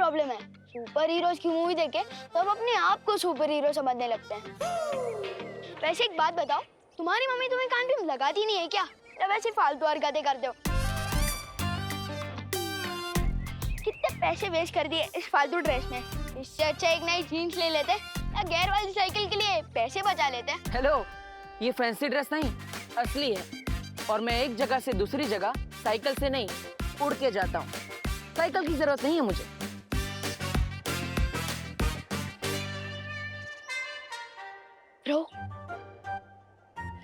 Problem है। Super heroes की movie देखे तो हम अपने आप को सुपर हीरो समझने लगते हैं। वैसे एक बात बताओ, तुम्हारी मम्मी तुम्हें कान भी लगाती नहीं है क्या, या वैसे फालतू हरकतें करते हो? कितने पैसे वेस्ट कर दिए इस फालतू ड्रेस में। इससे अच्छा एक नई जीन्स ले लेते या गेयर वाली साइकिल के लिए पैसे बचा लेते। हेलो, ये फैंसी ड्रेस नहीं, असली है। और मैं एक जगह से दूसरी जगह साइकिल से नहीं, उड़ के जाता हूँ। साइकिल की जरूरत नहीं है मुझे।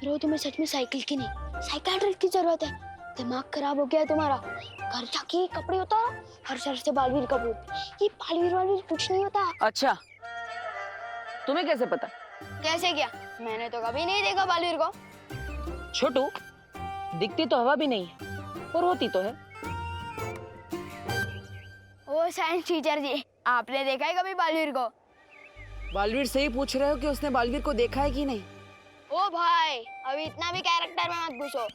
रो तुम्हें सच में साइकिल की नहीं, साइकियाट्रिस्ट की जरूरत है। दिमाग खराब हो गया है तुम्हारा। घर जाके कपड़े उतारो, हर शहर से बालवीर कपूर। ये बालवीर कुछ नहीं होता। अच्छा, तुम्हें कैसे पता? कैसे क्या? मैंने तो कभी नहीं देखा बालवीर को। छोटू, दिखती तो हवा भी नहीं है और होती तो है। ओ साइंस टीचर जी, आपने देखा है कभी बालवीर को? बालवीर से ही पूछ रहे हो कि उसने बालवीर को देखा है कि नहीं? ओ भाई, अभी इतना भी कैरेक्टर में मत घुसो।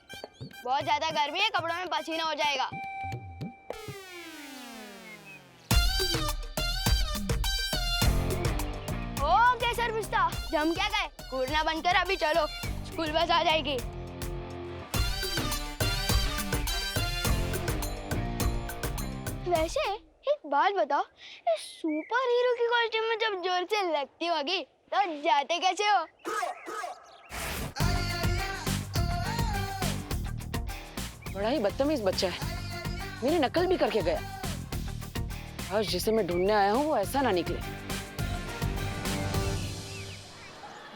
बहुत ज्यादा गर्मी है, कपड़ों में पसीना हो जाएगा। ओके सर पिस्ता, जम क्या गए? कूदना बंद कर, अभी चलो, स्कूल बस आ जाएगी। वैसे एक बात बताओ, इस सुपर हीरो की कॉस्ट्यूम में जब जोर से लगती होगी तो जाते कैसे हो? बड़ा ही बदतमीज बच्चा है, मेरी नकल भी करके गया। आज जिसे मैं ढूंढने आया हूँ वो ऐसा ना निकले।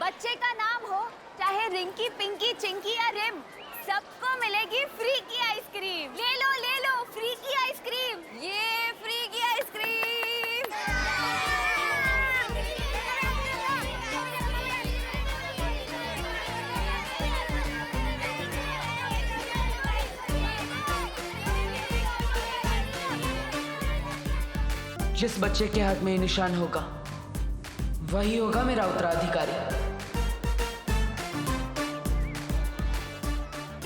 बच्चे का नाम हो चाहे रिंकी, पिंकी, चिंकी या रिम, सबको मिलेगी फ्री की आइसक्रीम। ले लो फ्री की आइसक्रीम, ये फ्री की आइसक्रीम। जिस बच्चे के हाथ में ये निशान होगा वही होगा मेरा उत्तराधिकारी।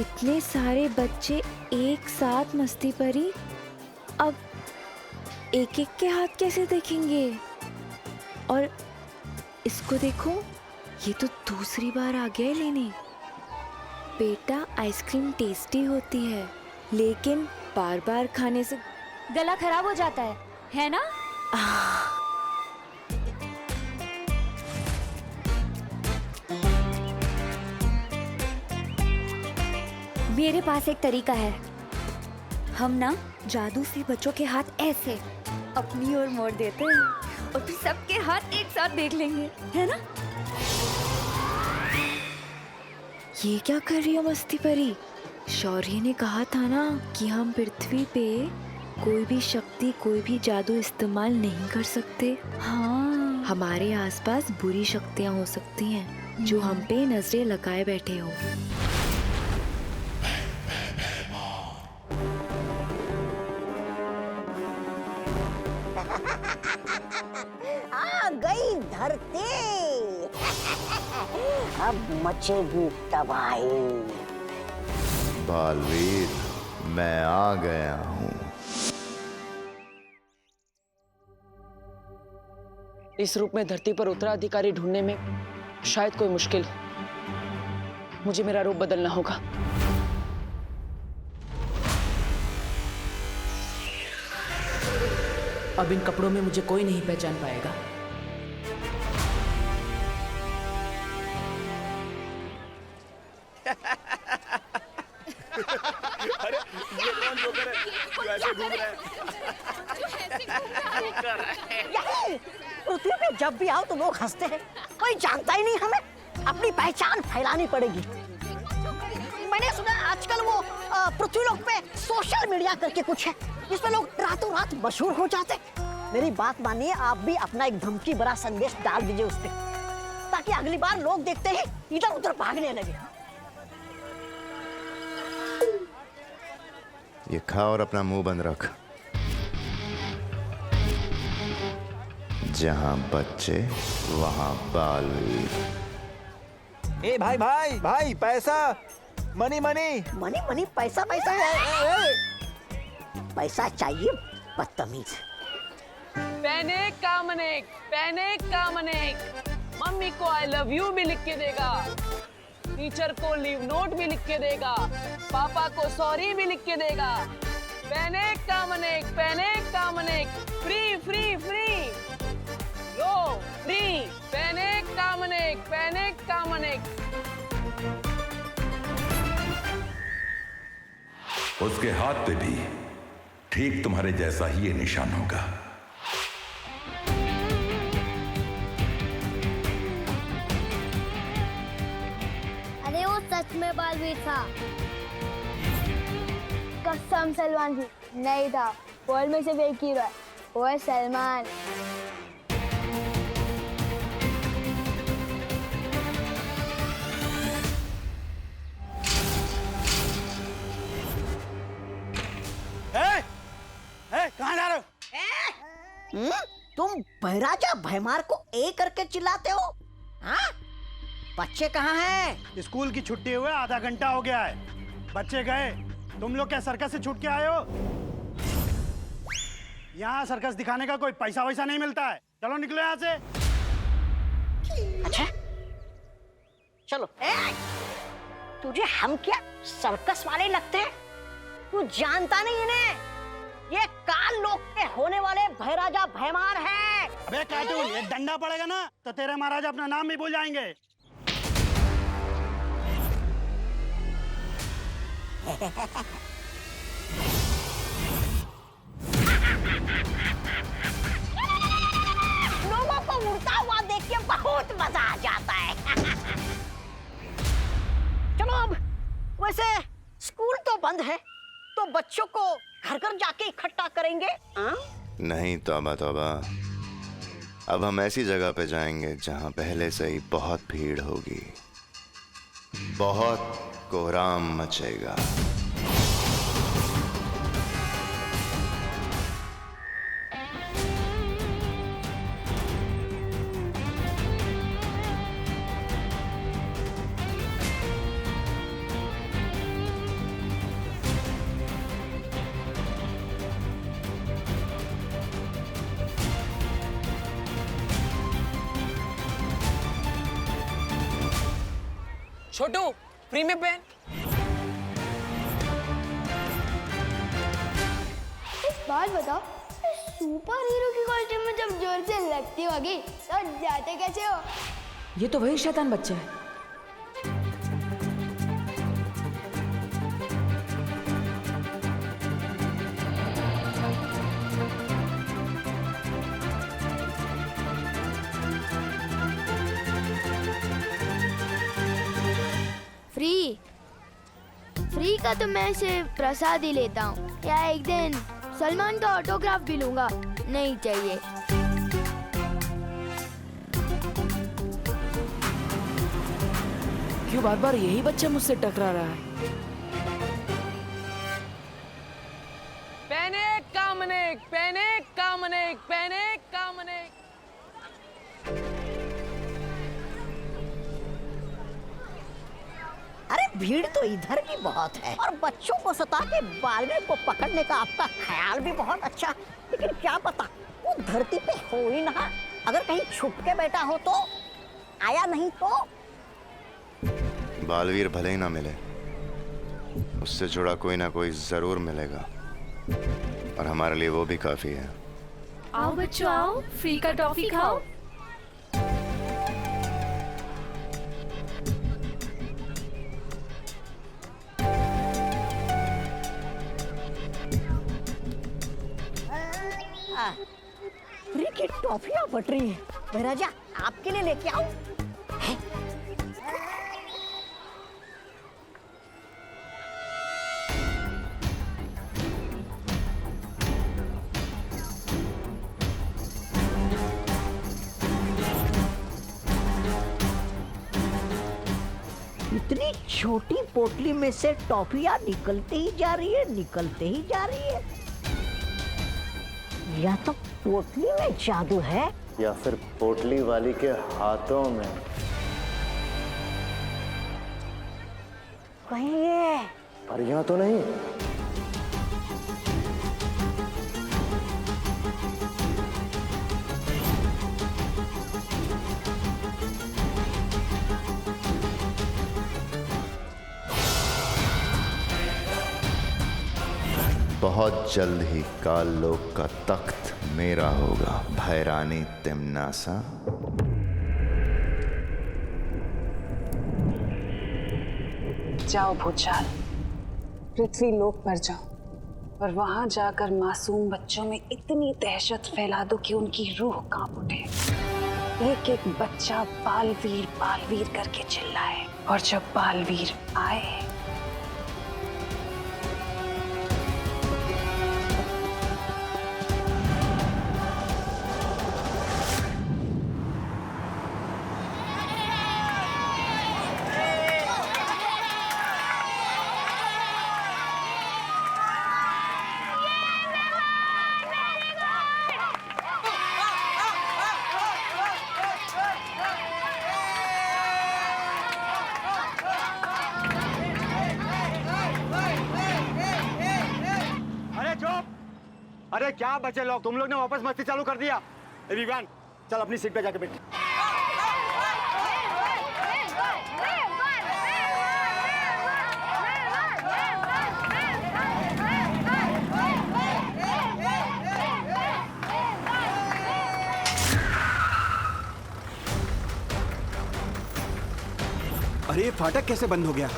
इतने सारे बच्चे एक साथ मस्ती परी, अब एक एक के हाथ कैसे देखेंगे? और इसको देखो, ये तो दूसरी बार आ गया है लेने। बेटा, आइसक्रीम टेस्टी होती है, लेकिन बार बार खाने से गला खराब हो जाता है ना? मेरे पास एक तरीका है। हम ना जादू से बच्चों के हाथ ऐसे अपनी ओर मोड़ देते हैं और फिर सबके हाथ एक साथ देख लेंगे, है ना? ये क्या कर रही हो मस्ती परी? शौर्य ने कहा था ना कि हम पृथ्वी पे कोई भी शक्ति, कोई भी जादू इस्तेमाल नहीं कर सकते। हाँ, हमारे आसपास बुरी शक्तियाँ हो सकती हैं जो हम पे नजरें लगाए बैठे हो। आ गई धरती, अब मचेगी तबाही। बालवीर, मैं आ गया हूँ। इस रूप में धरती पर उत्तराधिकारी ढूंढने में शायद कोई मुश्किल हो। मुझे मेरा रूप बदलना होगा। अब इन कपड़ों में मुझे कोई नहीं पहचान पाएगा। अरे ये कौन जोकर है? जो ऐसे घूम रहा है? पृथ्वी पे जब भी आओ तो लोग हंसते हैं, कोई जानता ही नहीं हमें। अपनी पहचान फैलानी पड़ेगी। मैंने सुना आजकल वो पृथ्वीलोक पे सोशल मीडिया करके कुछ है, जिसमें लोग रातों रात मशहूर हो जाते। मेरी बात मानिए, आप भी अपना एक धमकी भरा संदेश डाल दीजिए उस पे, ताकि अगली बार लोग देखते ही इधर उधर भागने लगे। ये खा और अपना मुंह बंद रख। जहां बच्चे वहां बालवीर। ए भाई भाई भाई, पैसा, मनी मनी मनी मनी, पैसा पैसा, पैसा चाहिए बदतमीज। पैनिक कामनेक। मम्मी को आई लव यू भी लिख के देगा, टीचर को लीव नोट भी लिख के देगा, पापा को सॉरी भी लिख के देगा। पैनिक कामनेक, फ्री फ्री फ्री, लो फ्री। पैनिक कामनेक। उसके हाथ पे भी ठीक तुम्हारे जैसा ही ये निशान होगा। अरे वो सच में बालवीर था। कसम सलमान जी, नहीं था। वर्ल्ड में सिर्फ एक हीरो है, वो है सलमान। कहाँ जा रहे हो? तुम बहराजा भैमार को ए करके चिल्लाते हो? हाँ? बच्चे कहाँ हैं? स्कूल की छुट्टी हुए आधा घंटा हो गया है। बच्चे गए। तुम लोग क्या सर्कस से छूट के आए हो? यहाँ सर्कस दिखाने का कोई पैसा वैसा नहीं मिलता है। चलो निकलो यहाँ से। अच्छा चलो। तुझे हम क्या सर्कस वाले लगते हैं? तू जानता नहीं इन्हें? ये काल लोक के होने वाले भैराजा भैमार है। अबे कार्टून, एक डंडा पड़ेगा ना तो तेरे महाराजा अपना नाम भी भूल जाएंगे। लोगों को उड़ता हुआ देख के बहुत मजा आ जाता है। चलो अब, वैसे स्कूल तो बंद है, तो बच्चों को घर घर जाके इकट्ठा करेंगे। नहीं तौबा तौबा, अब हम ऐसी जगह पे जाएंगे जहां पहले से ही बहुत भीड़ होगी, बहुत कोहराम मचेगा। छोटू, फ्री में पेन। एक बात बताओ, सुपर हीरो की कॉस्ट्यूम में जब जोर से लगती होगी तो जाते कैसे हो? ये तो वही शैतान बच्चा है। फ्री का तो मैं सिर्फ प्रसाद ही लेता हूँ, या एक दिन सलमान का ऑटोग्राफ भी लूंगा। नहीं चाहिए। क्यों बार बार यही बच्चा मुझसे टकरा रहा है? पैनिक कामनेक। अरे भीड़ तो इधर भी बहुत है, और बच्चों को सता के बालवीर को पकड़ने का आपका ख्याल भी बहुत अच्छा। लेकिन क्या पता वो धरती पे हो ही ना। अगर कहीं छुप के बैठा हो तो, आया नहीं तो। बालवीर भले ही ना मिले, उससे जुड़ा कोई ना कोई जरूर मिलेगा, और हमारे लिए वो भी काफी है। आओ बच्चों आओ, फ्री का टॉफी खाओ। फ्री की टॉफियां बट रही है। बहराजा आपके लिए लेके आओ। इतनी छोटी पोटली में से टॉफियां निकलते ही जा रही है। या तो पोटली में जादू है, या फिर पोटली वाली के हाथों में। कहीं ये परियां तो नहीं? बहुत जल्द ही काल लोक का तख्त मेरा होगा, भैरानी तिमनासा। जाओ भूचाल, पृथ्वी लोक पर जाओ और वहां जाकर मासूम बच्चों में इतनी दहशत फैला दो कि उनकी रूह कांप उठे। एक एक बच्चा बालवीर करके चिल्लाए, और जब बालवीर आए अरे क्या बचे लोग, तुम लोग ने वापस मस्ती चालू कर दिया। विवान चल अपनी सीट पे जाके बैठ। अरे ये फाटक कैसे बंद हो गया?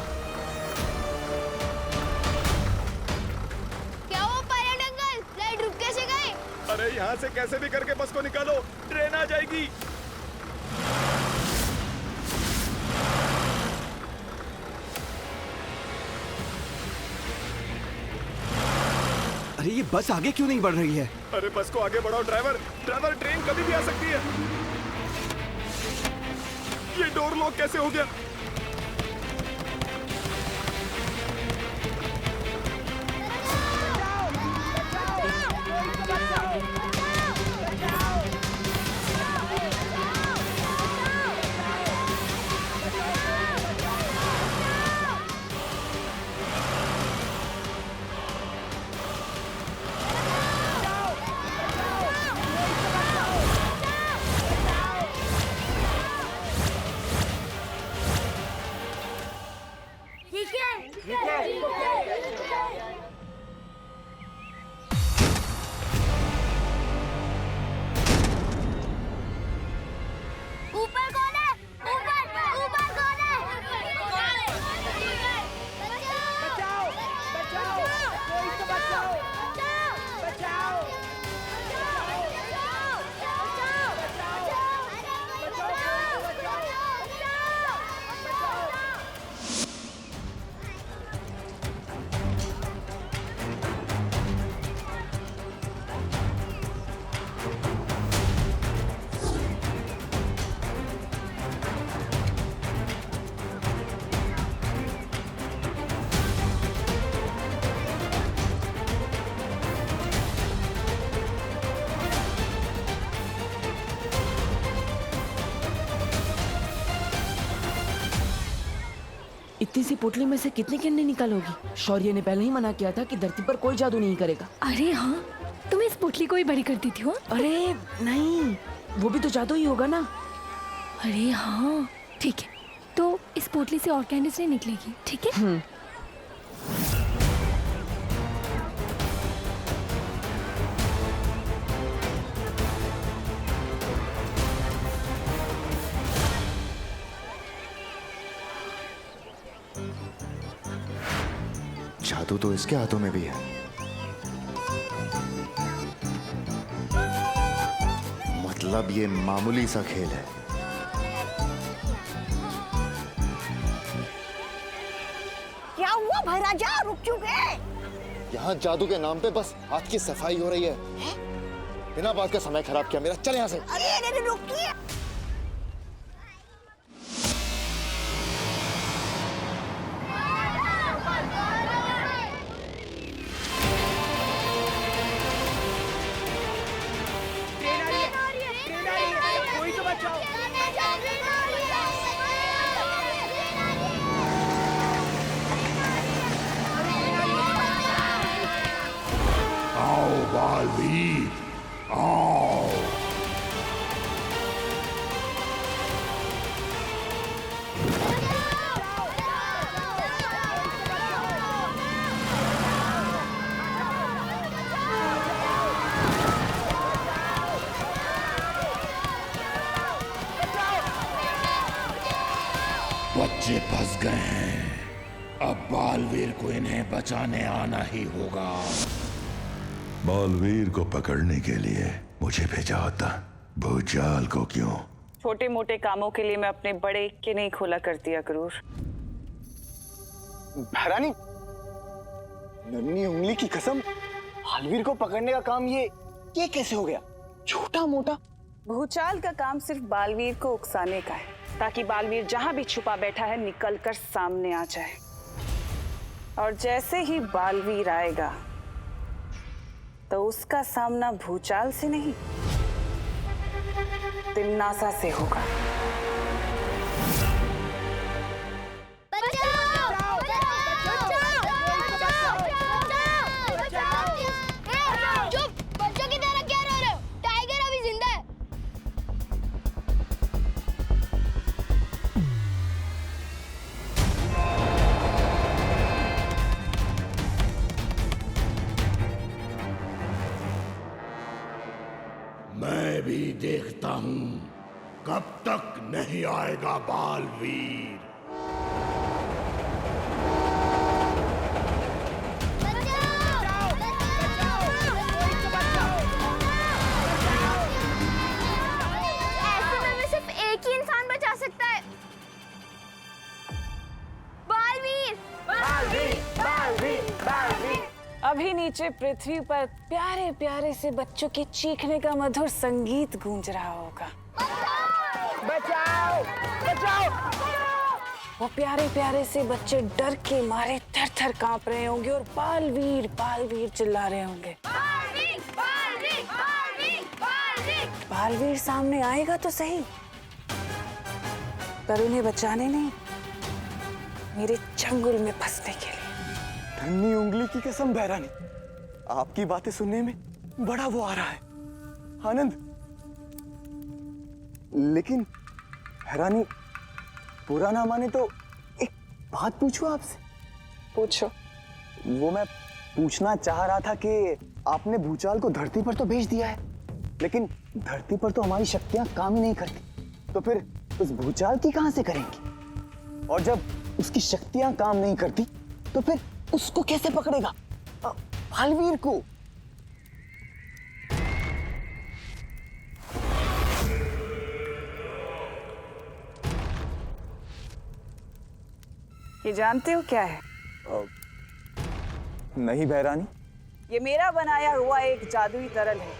अरे यहाँ से कैसे भी करके बस को निकालो, ट्रेन आ जाएगी। अरे ये बस आगे क्यों नहीं बढ़ रही है? अरे बस को आगे बढ़ाओ ड्राइवर, ड्राइवर ट्रेन कभी भी आ सकती है। ये डोर लॉक कैसे हो गया? इतनी सी पोटली में से कितने किन्ने निकालोगी? शौर्य ने पहले ही मना किया था कि धरती पर कोई जादू नहीं करेगा। अरे हाँ, तुम इस पोटली को ही बड़ी कर दी थी हो? अरे नहीं, वो भी तो जादू ही होगा ना। अरे हाँ ठीक है, तो इस पोटली से और कैंडीज नहीं निकलेगी, ठीक है? जादू तो इसके हाथों में भी है। मतलब ये मामूली सा खेल है। क्या हुआ भाई राजा, रुक क्यों गए? यहाँ जादू के नाम पे बस हाथ की सफाई हो रही है। बिना बात का समय खराब किया मेरा, चल यहाँ से। अरे अरे रुकिए। आओ बालवीर, आओ। बच्चे फंस गए हैं। अब बालवीर को इन्हें बचाने आना ही होगा। बालवीर को पकड़ने के लिए मुझे भेजा होता, भूचाल को क्यों? छोटे मोटे कामों के लिए मैं अपने बड़े के नहीं खोला करती अक्रूर। महारानी, नन्ही उंगली की कसम, बालवीर को पकड़ने का काम ये कैसे हो गया? छोटा मोटा भूचाल का काम सिर्फ बालवीर को उकसाने का है, ताकि बालवीर जहां भी छुपा बैठा है निकलकर सामने आ जाए। और जैसे ही बालवीर आएगा तो उसका सामना भूचाल से नहीं, तिन्नासा से होगा। चुप! बच्चों की तरह क्या रो रहे हो? टाइगर अभी जिंदा है। मैं भी देखता हूं कब तक नहीं आएगा बालवीर। ऐसे में सिर्फ एक ही इंसान बचा सकता है। बालवीर! बालवीर! बालवीर! बालवीर! अभी नीचे पृथ्वी पर प्यारे प्यारे से बच्चों के चीखने का मधुर संगीत गूंज रहा होगा। बचाओ! बचाओ! वो प्यारे प्यारे से बच्चे डर के मारे थर थर कांप रहे होंगे और बालवीर बालवीर चिल्ला रहे होंगे। बालवीर! बालवीर! बालवीर! बालवीर! बालवीर सामने आएगा तो सही, पर उन्हें बचाने नहीं, मेरे चंगुल में फंसने के लिए। नन्ही उंगली की कसम बहरानी, आपकी बातें सुनने में बड़ा वो आ रहा है, आनंद। लेकिन बहरानी, बुरा ना माने तो एक बात पूछूं आपसे? पूछो। वो मैं पूछना चाह रहा था कि आपने भूचाल को धरती पर तो भेज दिया है, लेकिन धरती पर तो हमारी शक्तियां काम ही नहीं करती, तो फिर उस भूचाल की कहां से करेंगे? और जब उसकी शक्तियां काम नहीं करती तो फिर उसको कैसे पकड़ेगा, बालवीर को? ये जानते हो क्या है? नहीं बहरानी। ये मेरा बनाया हुआ एक जादुई तरल है।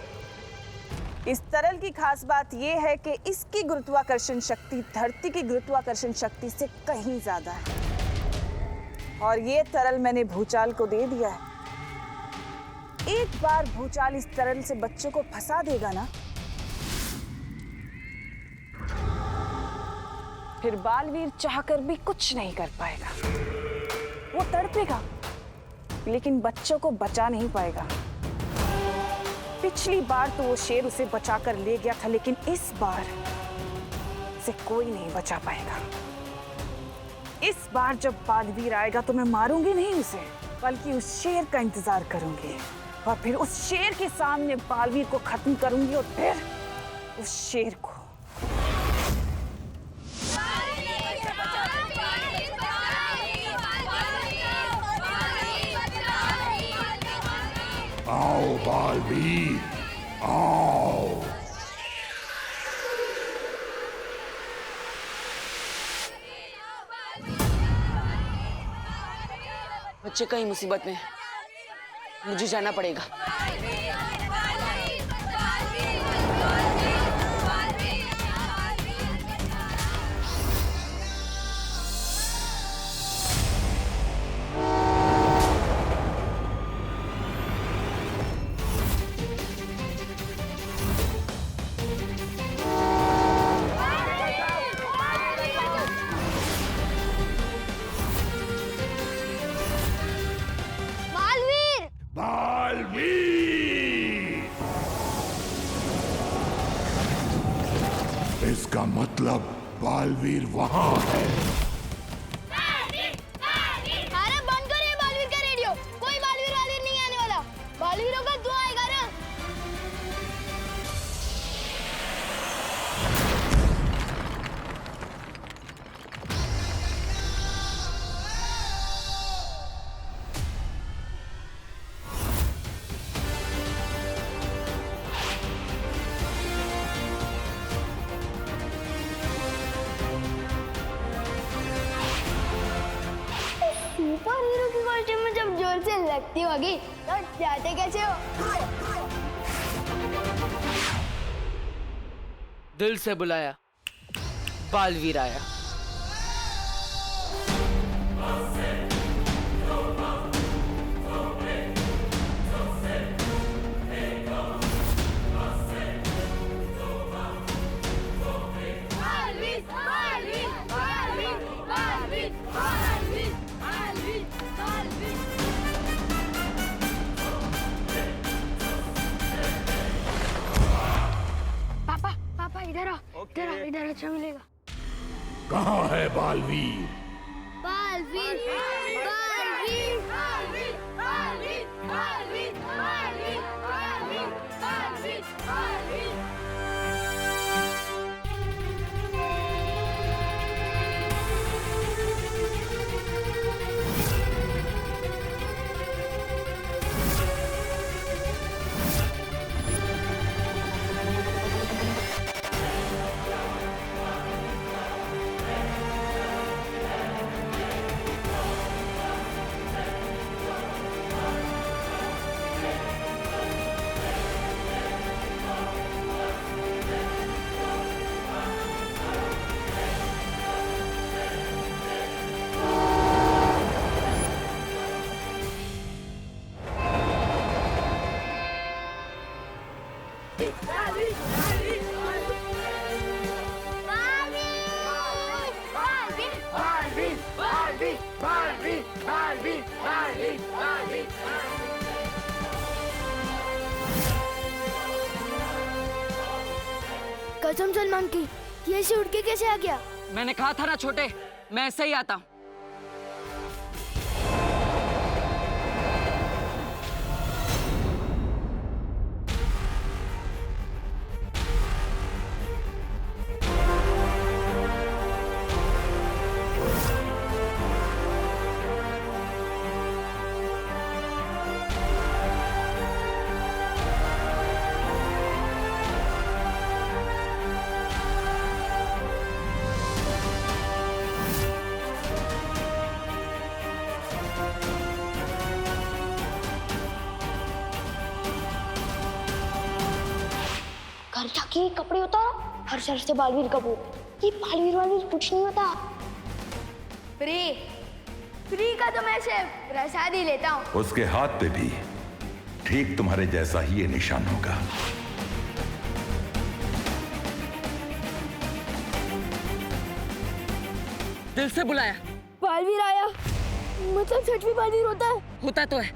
इस तरल की खास बात यह है कि इसकी गुरुत्वाकर्षण शक्ति धरती की गुरुत्वाकर्षण शक्ति से कहीं ज्यादा है। और ये तरल मैंने भूचाल को दे दिया है। एक बार भूचाल इस तरल से बच्चों को फंसा देगा ना, फिर बालवीर चाहकर भी कुछ नहीं कर पाएगा। वो तड़पेगा, लेकिन बच्चों को बचा नहीं पाएगा। पिछली बार तो वो शेर उसे बचाकर ले गया था, लेकिन इस बार से कोई नहीं बचा पाएगा। इस बार जब बालवीर आएगा तो मैं मारूंगी नहीं उसे, बल्कि उस शेर का इंतजार करूंगी और फिर उस शेर के सामने बालवीर को खत्म करूंगी और फिर उस शेर को। आओ बालवीर, आओ। बच्चे कहीं मुसीबत में, मुझे जाना पड़ेगा। इसका मतलब बालवीर वहां है। अरे बंद करो ये बालवीर का रेडियो। कोई बालवीर वालवीर नहीं आने वाला। बालवीरों का दुआ आएगा ना। जोर से लगती होगी तो जाते कैसे हो? दिल से बुलाया, बालवीर आया। पापा पापा इधर आओ, इधर आओ, इधर अच्छा मिलेगा। कहाँ है बालवीर? बालवीर बालवीर बालवीर बालवीर बालवीर बालवीर बालवीर बालवीर बालवीर। कसम सलमान की, ये ऐसे उड़ के कैसे आ गया? मैंने कहा था ना छोटे, मैं ऐसे ही आता हूँ। घर जाके कपड़े उतारो, हर शहर से बालवीर कपूर। ये बालवीर वालवीर कुछ नहीं होता। फ्री फ्री का तो मैं सिर्फ प्रसाद ही लेता हूँ। उसके हाथ पे भी ठीक तुम्हारे जैसा ही ये निशान होगा। दिल से बुलाया, बालवीर आया, मतलब सच में बालवीर होता है? होता तो है,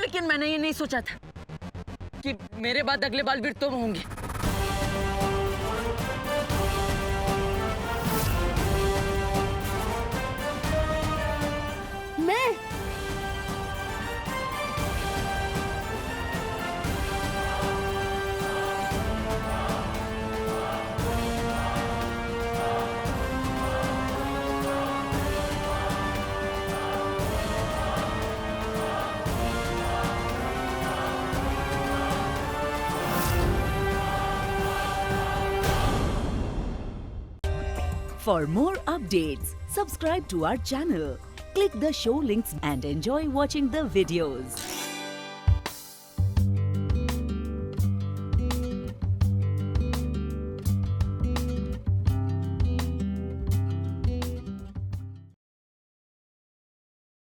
लेकिन मैंने ये नहीं सोचा था कि मेरे बाद अगले बालवीर तुम होंगे। मैं For more updates, subscribe to our channel, click the show links and enjoy watching the videos.